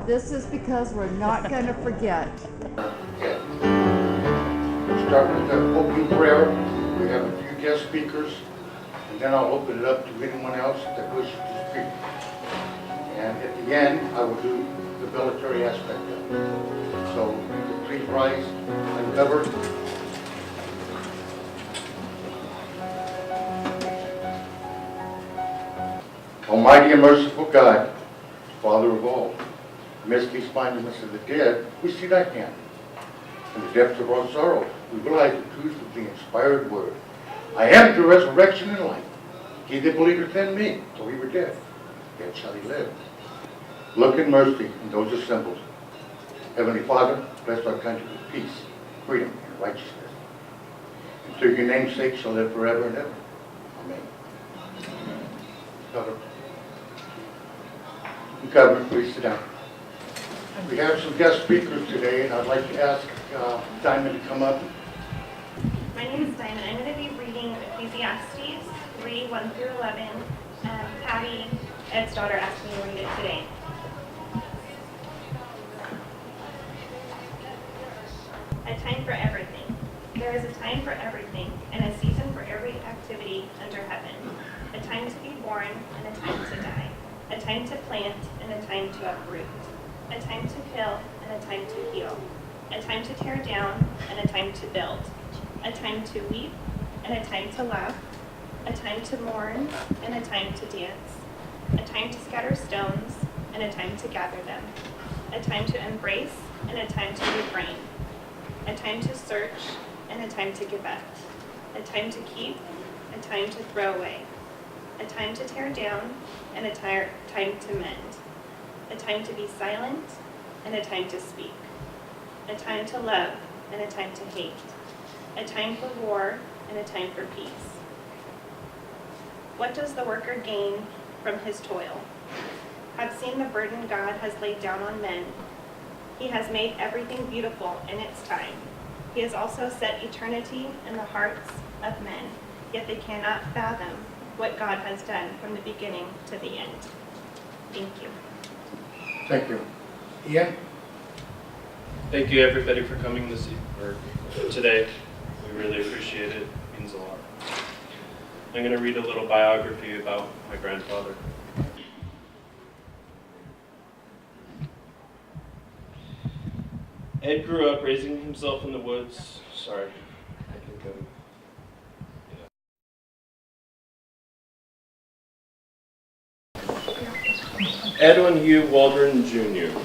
This is because we're not going to forget. Yeah. We'll start with the opening prayer. We have a few guest speakers, and then I'll open it up to anyone else that wishes to speak. And at the end, I will do the military aspect of it. So please rise, uncover. Almighty and merciful God, Father of all, amidst these monuments of the dead, we see thy hand. In the depths of our sorrow, we realize the truth of the inspired word. I am the resurrection and life. He that believeth in me, though he were dead, yet shall he live. Look in mercy on those assembled. Heavenly Father, bless our country with peace, freedom, and righteousness. And through your name's sake shall live forever and ever. Amen. Governor, please sit down. We have some guest speakers today, and I'd like to ask Diamond to come up. My name is Diamond. I'm going to be reading Ecclesiastes 3:1-11. Patty, Ed's daughter, asked me to read it today. A time for everything. There is a time for everything, and a season for every activity under heaven. A time to be born, and a time to die. A time to plant, and a time to uproot. A time to kill, and a time to heal. A time to tear down, and a time to build. A time to weep, and a time to laugh. A time to mourn, and a time to dance. A time to scatter stones, and a time to gather them. A time to embrace, and a time to refrain. A time to search, and a time to give up. A time to keep, a time to throw away. A time to tear down, and a time to mend. A time to be silent, and a time to speak. A time to love, and a time to hate. A time for war, and a time for peace. What does the worker gain from his toil? Have seen the burden God has laid down on men. He has made everything beautiful in its time. He has also set eternity in the hearts of men, yet they cannot fathom what God has done from the beginning to the end. Thank you. Thank you. Ian? Thank you everybody for coming today. We really appreciate it. It means a lot. I'm going to read a little biography about my grandfather. Ed grew up raising himself in the woods. Sorry, I think Edwin Hugh Waldron Jr.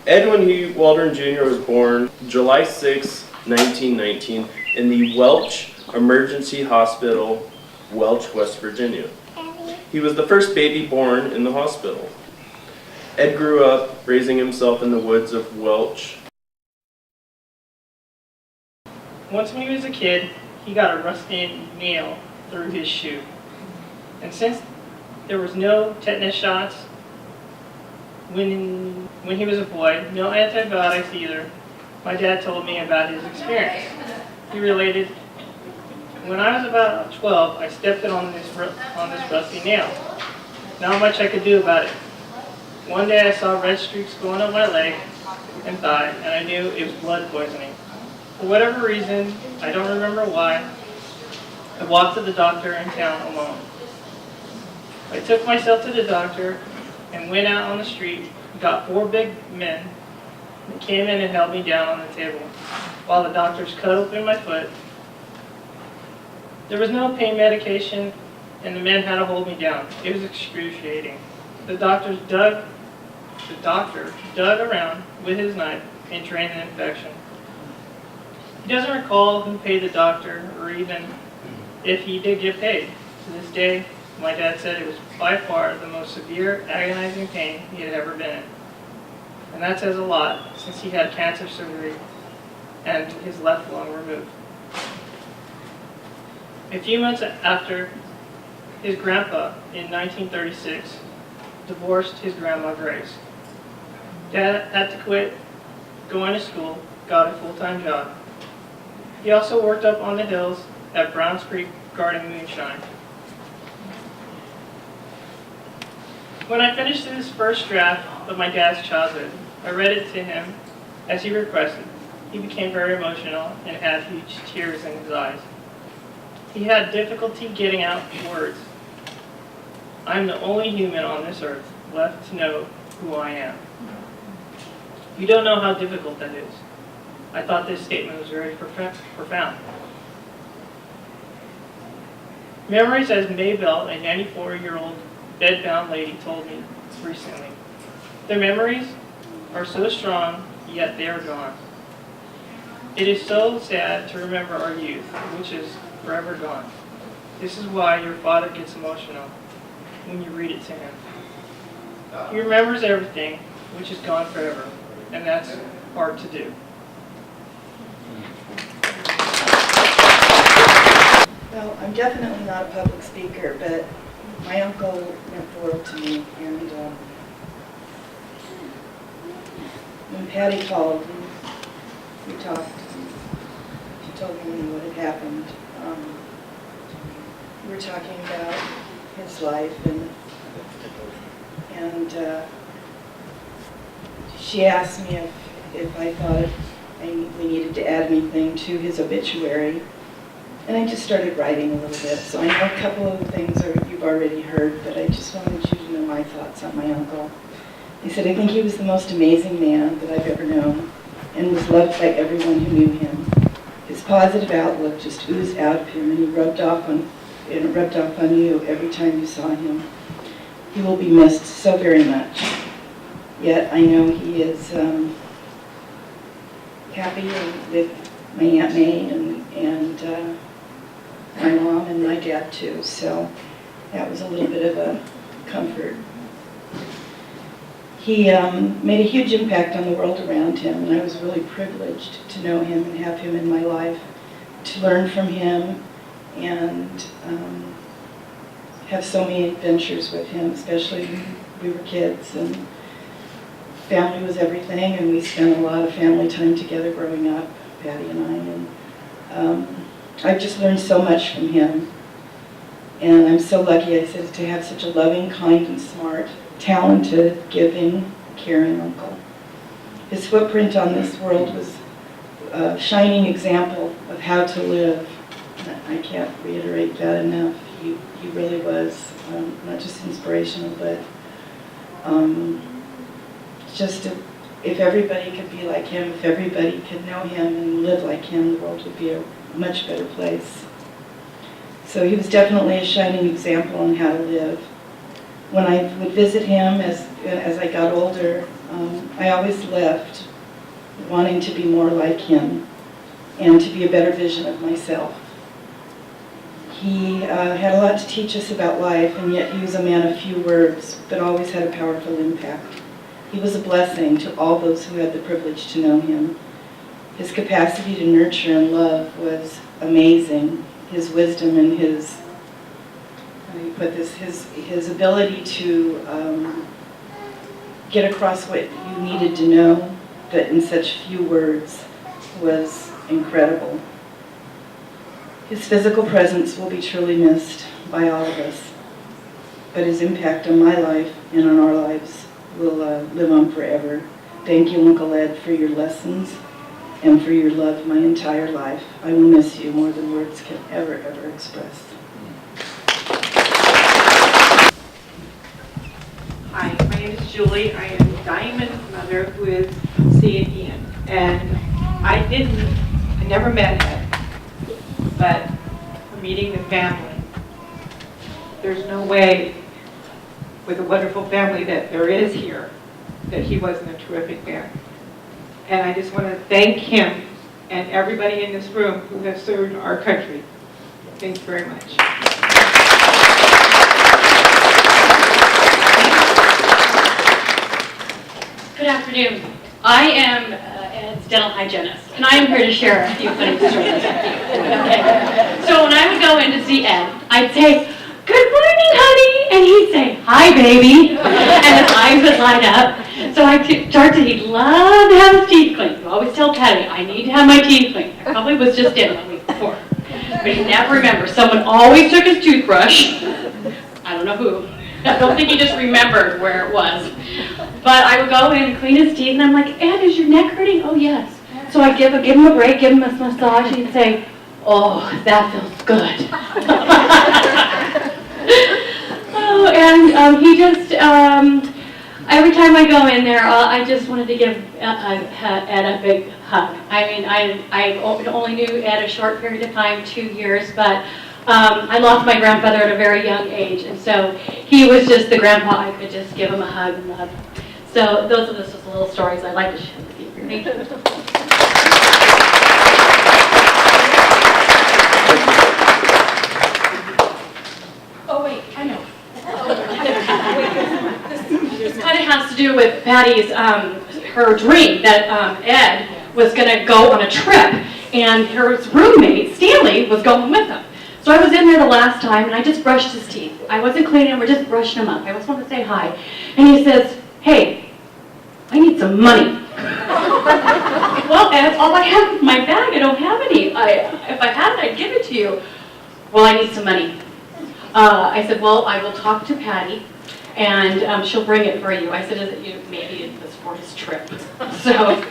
Edwin Hugh Waldron Jr. was born July 6, 1919 in the Welch Emergency Hospital, Welch, West Virginia. He was the first baby born in the hospital. Ed grew up raising himself in the woods of Welch. Once when he was a kid, he got a rusty nail through his shoe. And since there was no tetanus shots when he was a boy, no antibiotics either, my dad told me about his experience. He related, when I was about 12, I stepped on this rusty nail. Not much I could do about it. One day I saw red streaks going up my leg and thigh, and I knew it was blood poisoning. For whatever reason, I don't remember why, I walked to the doctor in town alone. I took myself to the doctor and went out on the street, got 4 big men, and came in and held me down on the table, while the doctors cut open my foot. There was no pain medication, and the men had to hold me down. It was excruciating. The doctor dug around with his knife and drained the infection. He doesn't recall who paid the doctor or even if he did get paid. To this day, my dad said it was by far the most severe, agonizing pain he had ever been in. And that says a lot, since he had cancer surgery and his left lung removed. A few months after, his grandpa, in 1936, divorced his grandma Grace. Dad had to quit going to school, got a full-time job. He also worked up on the hills at Browns Creek guarding moonshine. When I finished his first draft, of my dad's childhood. I read it to him as he requested. He became very emotional and had huge tears in his eyes. He had difficulty getting out words. I'm the only human on this earth left to know who I am. You don't know how difficult that is. I thought this statement was very profound. Memories as Maybelle, a 94-year-old bedbound lady, told me recently. Their memories are so strong, yet they are gone. It is so sad to remember our youth, which is forever gone. This is why your father gets emotional when you read it to him. He remembers everything, which is gone forever, and that's hard to do. Well, I'm definitely not a public speaker, but my uncle meant the world to me, and when Patty called, we talked. She told me what had happened. We were talking about his life, and she asked me if I thought we needed to add anything to his obituary. And I just started writing a little bit. So I know a couple of the things you've already heard, but I just wanted you to know my thoughts on my uncle. He said, I think he was the most amazing man that I've ever known and was loved by everyone who knew him. His positive outlook just oozed out of him, and he rubbed off on you every time you saw him. He will be missed so very much. Yet I know he is happy with my Aunt May and my mom and my dad too, so that was a little bit of a comfort. He made a huge impact on the world around him, and I was really privileged to know him and have him in my life, to learn from him and have so many adventures with him, especially when we were kids, and family was everything, and we spent a lot of family time together growing up, Patty and I, and I've just learned so much from him, and I'm so lucky, I said, to have such a loving, kind, and smart, talented, giving, caring uncle. His footprint on this world was a shining example of how to live. I can't reiterate that enough. He really was not just inspirational, but just if everybody could be like him, if everybody could know him and live like him, the world would be a much better place. So he was definitely a shining example on how to live. When I would visit him as I got older, I always left wanting to be more like him and to be a better vision of myself. He had a lot to teach us about life, and yet he was a man of few words, but always had a powerful impact. He was a blessing to all those who had the privilege to know him. His capacity to nurture and love was amazing. His wisdom and his ability to get across what you needed to know, but in such few words, was incredible. His physical presence will be truly missed by all of us, but his impact on my life and on our lives will live on forever. Thank you, Uncle Ed, for your lessons and for your love my entire life. I will miss you more than words can ever express. Hi, my name is Julie. I am Diamond's mother who is seeing Ian. And I never met him, but meeting the family, there's no way with the wonderful family that there is here that he wasn't a terrific man. And I just want to thank him and everybody in this room who has served our country. Thanks very much. Good afternoon. I am Ed's dental hygienist, and I am here to share a few funny stories with you. Okay. So when I would go in to see Ed, I'd say, "Good morning, honey," and he'd say, "Hi, baby," and his eyes would light up. So he'd love to have his teeth cleaned. You always tell Patty, "I need to have my teeth cleaned." I probably was just in the week before. But he never remembers. Someone always took his toothbrush. I don't know who. I don't think he just remembered where it was. But I would go in and clean his teeth, and I'm like, Ed, is your neck hurting? Oh, yes. So I give him a break, give him a massage, and he'd say, oh, that feels good. Oh, and he just, every time I go in there, I just wanted to give Ed a big hug. I mean, I only knew Ed a short period of time, 2 years, but I lost my grandfather at a very young age, and so he was just the grandpa I could just give him a hug and love. So those are just the little stories I'd like to share with you. Thank you. Oh wait, I know. This kind of has to do with Patty's, her dream that Ed was going to go on a trip, and her roommate, Stanley, was going with him. So I was in there the last time, and I just brushed his teeth. I wasn't cleaning them, we're just brushing them up. I just wanted to say hi. And he says, hey, I need some money. Well, Ed, all I have in my bag, I don't have any. If I had it, I'd give it to you. Well, I need some money. I said, well, I will talk to Patty, and she'll bring it for you. I said, maybe it was for his trip. So,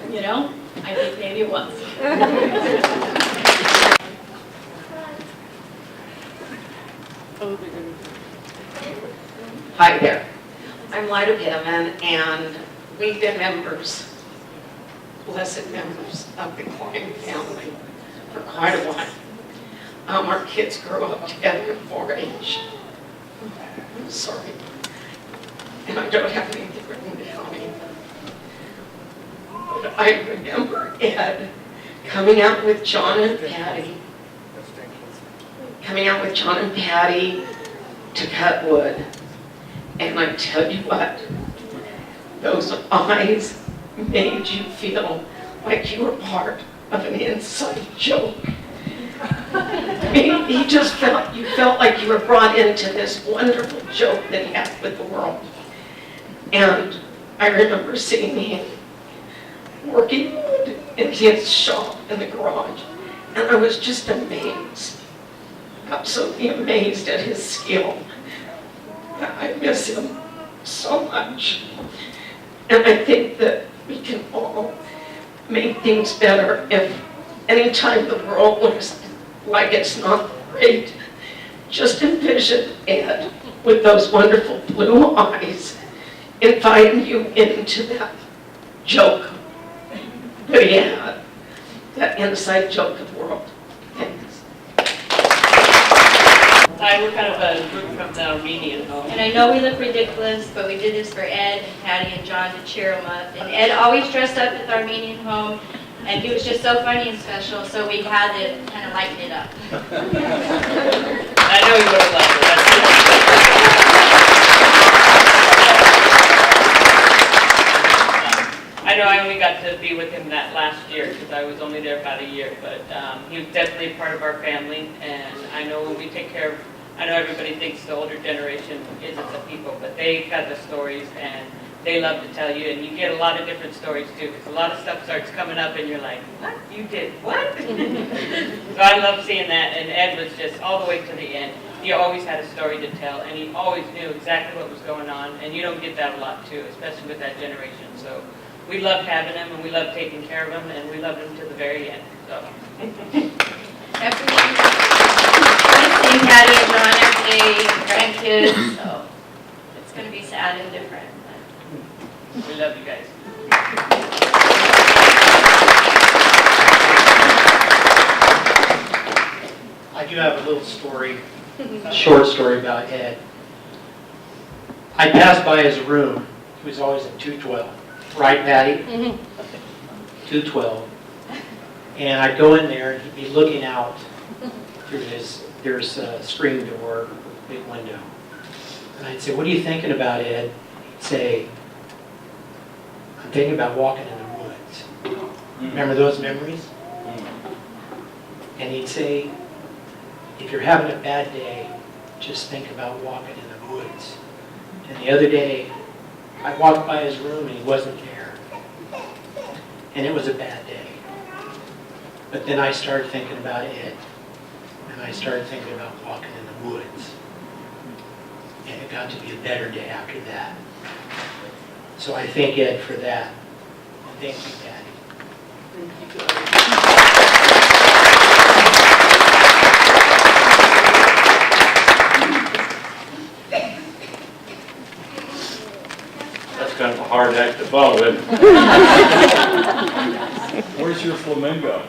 you know, I think maybe it was. Hi there. I'm Lida Pittman, and we've been members, blessed members of the Klein family for quite a while. Our kids grew up together at 4-H. I'm sorry. And I don't have anything written down either. But I remember Ed coming out with John and Patty, to cut wood. And I tell you what, those eyes made you feel like you were part of an inside joke. I mean, you felt like you were brought into this wonderful joke that he had with the world. And I remember seeing him working wood in his shop in the garage, and I was just amazed, absolutely amazed at his skill. I miss him so much. And I think that we can all make things better if anytime the world looks like it's not great, just envision Ed with those wonderful blue eyes inviting you into that joke that he had, that inside joke of the world. Thanks. Hi, we're kind of a group from the Armenian home. And I know we look ridiculous, but we did this for Ed and Patty and John to cheer them up. And Ed always dressed up at the Armenian home, and he was just so funny and special, so we had to kind of lighten it up. I know you would have liked it. I know I only got to be with him that last year because I was only there about a year, but he was definitely part of our family, and I know when we take care of, I know everybody thinks the older generation isn't the people, but they've got the stories and they love to tell you, and you get a lot of different stories too, because a lot of stuff starts coming up and you're like, what? You did what? So I love seeing that, and Ed was just all the way to the end. He always had a story to tell, and he always knew exactly what was going on, and you don't get that a lot too, especially with that generation. So we loved having him, and we loved taking care of him, and we loved him to the very end. So. Everything, seeing Patty and John every day, grandkids, so it's going to be sad and different. We love you guys. I do have a little story, a short story about Ed. I passed by his room. He was always at 212. Right, Patty? 212. And I'd go in there and he'd be looking out through there's a screen door, big window. And I'd say, what are you thinking about, Ed? He'd say, I'm thinking about walking in the woods. Remember those memories? And he'd say, if you're having a bad day, just think about walking in the woods. And the other day, I walked by his room and he wasn't there. And it was a bad day. But then I started thinking about Ed. And I started thinking about walking in the woods. and it got to be a better day after that. So I thank Ed for that. And thank you, Patty. That's kind of a hard act to follow, isn't it? Where's your flamingo?